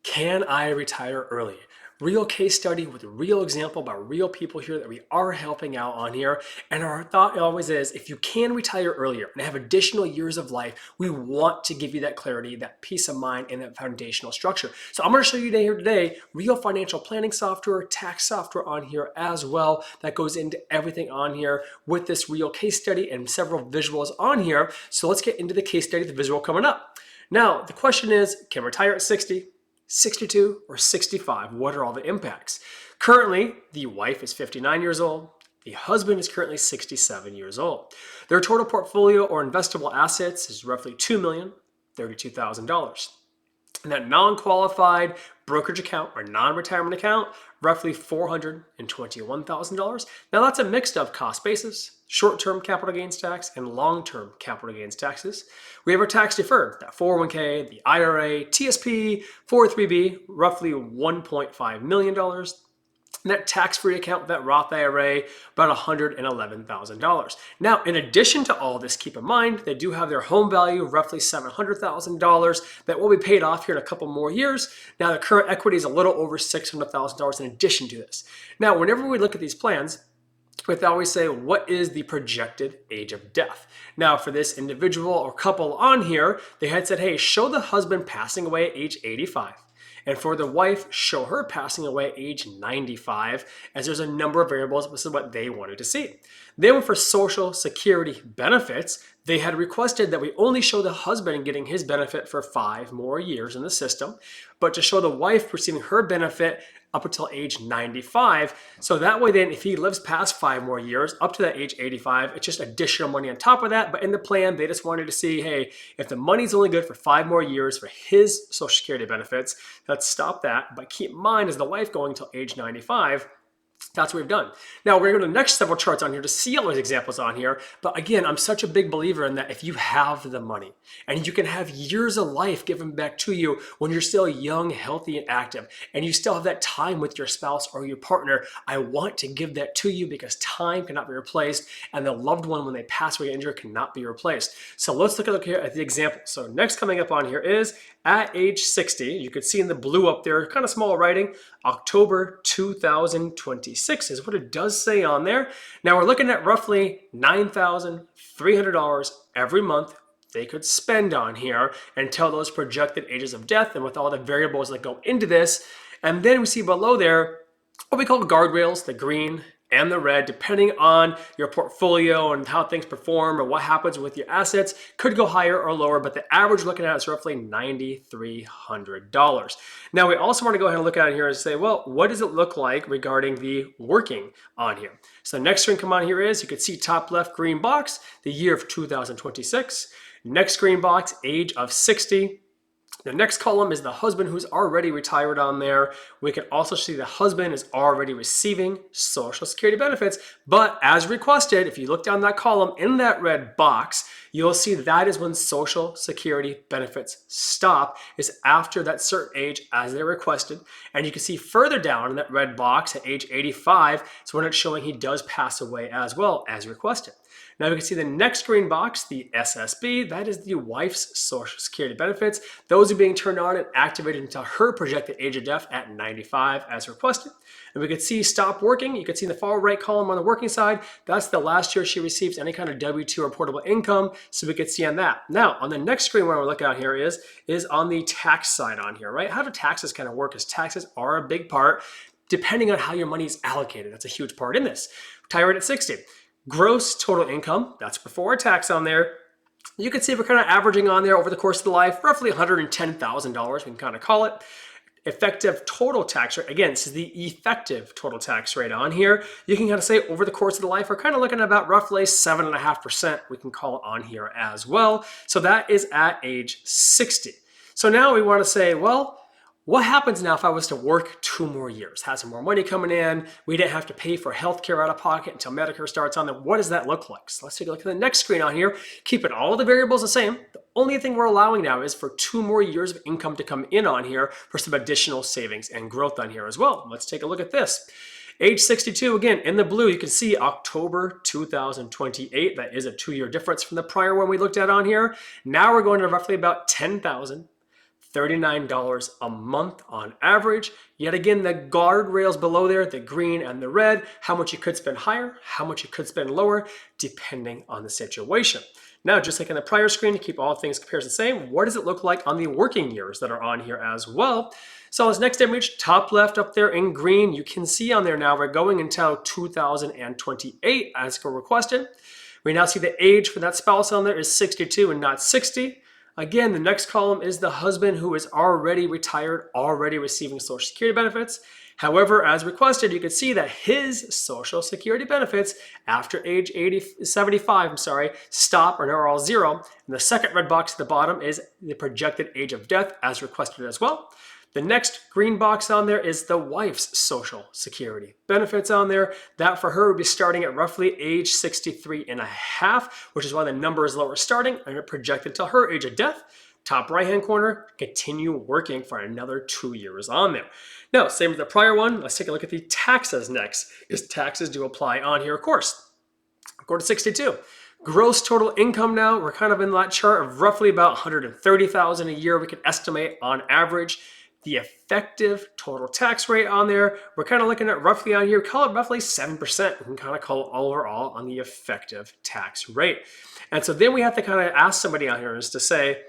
Can I retire early? Real case study with a real example by real people here that we are helping out on here. And our thought always is if you can retire earlier and have additional years of life, we want to give you that clarity, that peace of mind, and that foundational structure. So I'm going to show you here today real financial planning software, tax software on here as well that goes into everything on here with this real case study and several visuals on here. So let's get into the case study, the visual coming up. Now, the question is, can retire at 60? 62 or 65, what are all the impacts? Currently, the wife is 59 years old. The husband is currently 67 years old. Their total portfolio or investable assets is roughly $2,032,000. And that non-qualified brokerage account or non-retirement account, roughly $421,000. Now that's a mixed up cost basis, short-term capital gains tax and long-term capital gains taxes. We have our tax deferred, that 401k, the IRA, TSP, 403b, roughly $1.5 million. Net tax-free account, that Roth IRA, about $111,000. Now, in addition to all this, keep in mind, they do have their home value, roughly $700,000, that will be paid off here in a couple more years. Now, the current equity is a little over $600,000 in addition to this. Now, whenever we look at these plans, we have to always say, what is the projected age of death? Now, for this individual or couple on here, they had said, hey, show the husband passing away at age 85. And for the wife, show her passing away at age 95, as there's a number of variables. This is what they wanted to see. Then for Social Security benefits, they had requested that we only show the husband getting his benefit for 5 more years in the system, but to show the wife receiving her benefit up until age 95. So that way then if he lives past 5 more years up to that age 85, it's just additional money on top of that. But in the plan, they just wanted to see, hey, if the money's only good for 5 more years for his Social Security benefits, let's stop that. But keep in mind, as the wife going until age 95, that's what we've done. Now we're going to go to the next several charts on here to see all those examples on here. But again, I'm such a big believer in that if you have the money and you can have years of life given back to you when you're still young, healthy, and active, and you still have that time with your spouse or your partner, I want to give that to you because time cannot be replaced, and the loved one when they pass away injured cannot be replaced. So let's look here at the example. So next coming up on here is at age 60, you could see in the blue up there, kind of small writing, October 2026 is what it does say on there. Now we're looking at roughly $9,300 every month they could spend on here until those projected ages of death and with all the variables that go into this. And then we see below there what we call guardrails, the green and the red, depending on your portfolio and how things perform or what happens with your assets, could go higher or lower, but the average looking at is roughly $9,300. Now, we also want to go ahead and look at it here and say, well, what does it look like regarding the working on here? So the next screen come on here is, you can see top left green box, the year of 2026. Next green box, age of 60. The next column is the husband who's already retired on there. We can also see the husband is already receiving Social Security benefits, but as requested, if you look down that column in that red box, you'll see that is when Social Security benefits stop, is after that certain age as they requested. And you can see further down in that red box at age 85, it's when it's showing he does pass away as well as requested. Now we can see the next green box, the SSB, that is the wife's Social Security benefits. Those are being turned on and activated until her projected age of death at 95 as requested. And we can see stop working. You can see in the far right column on the working side, that's the last year she receives any kind of W-2 reportable income. So we could see on that. Now on the next screen where we're looking at here is on the tax side on here, right? How do taxes kind of work? Because taxes are a big part depending on how your money is allocated. That's a huge part in this. Retire at 60. Gross total income, that's before tax on there. You can see we're kind of averaging on there over the course of the life, roughly $110,000, we can kind of call it. Effective total tax rate, again, this is the effective total tax rate on here. You can kind of say over the course of the life, we're kind of looking at about roughly 7.5%, we can call it on here as well. So that is at age 60. So now we want to say, well, what happens now if I was to work 2 more years, have some more money coming in, we didn't have to pay for healthcare out of pocket until Medicare starts on there? What does that look like? So let's take a look at the next screen on here. Keeping all the variables the same. The only thing we're allowing now is for 2 more years of income to come in on here for some additional savings and growth on here as well. Let's take a look at this. Age 62, again, in the blue, you can see October 2028. That is a 2-year difference from the prior one we looked at on here. Now we're going to roughly about $10,000. $39 a month on average. Yet again, the guardrails below there, the green and the red, how much you could spend higher, how much you could spend lower, depending on the situation. Now, just like in the prior screen, to keep all things comparison the same, what does it look like on the working years that are on here as well? So this next image, top left up there in green, you can see on there now we're going until 2028 as requested. We now see the age for that spouse on there is 62 and not 60. Again, the next column is the husband who is already retired, already receiving Social Security benefits. However, as requested, you can see that his Social Security benefits after age 75, stop or are all zero. And the second red box at the bottom is the projected age of death as requested as well. The next green box on there is the wife's Social Security benefits on there. That for her would be starting at roughly age 63 and a half, which is why the number is lower starting and projected till her age of death. Top right-hand corner, continue working for another 2 years on there. Now, same with the prior one. Let's take a look at the taxes next, because taxes do apply on here, of course. Go to 62. Gross total income now, we're kind of in that chart of roughly about $130,000 a year we could estimate on average. The effective total tax rate on there, we're kind of looking at roughly on here, call it roughly 7%. We can kind of call it overall on the effective tax rate. And so then we have to kind of ask somebody on here is to say,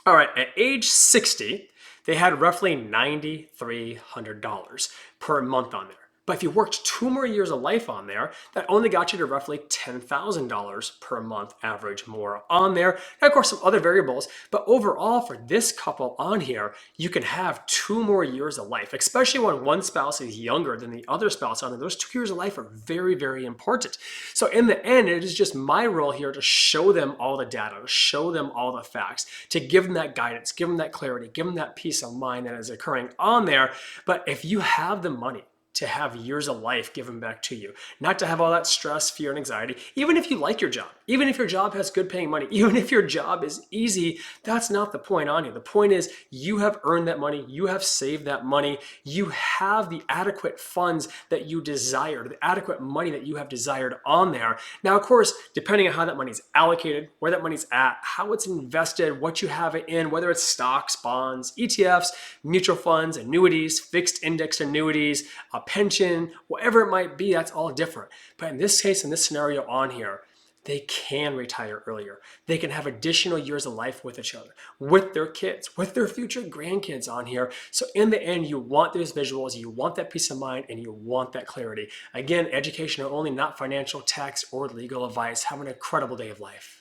all right, at age 60, they had roughly $9,300 per month on there. But if you worked 2 more years of life on there, that only got you to roughly $10,000 per month average more on there. And of course, some other variables. But overall, for this couple on here, you can have 2 more years of life, especially when one spouse is younger than the other spouse on there. Those 2 years of life are very, very important. So in the end, it is just my role here to show them all the data, to show them all the facts, to give them that guidance, give them that clarity, give them that peace of mind that is occurring on there. But if you have the money, to have years of life given back to you, not to have all that stress, fear, and anxiety. Even if you like your job, even if your job has good paying money, even if your job is easy, that's not the point on you. The point is you have earned that money, you have saved that money, you have the adequate funds that you desire, the adequate money that you have desired on there. Now, of course, depending on how that money is allocated, where that money's at, how it's invested, what you have it in, whether it's stocks, bonds, ETFs, mutual funds, annuities, fixed index annuities, a pension, whatever it might be, that's all different. But in this case, in this scenario on here, they can retire earlier. They can have additional years of life with each other, with their kids, with their future grandkids on here. So in the end, you want those visuals, you want that peace of mind, and you want that clarity. Again, educational only, not financial, tax, or legal advice. Have an incredible day of life.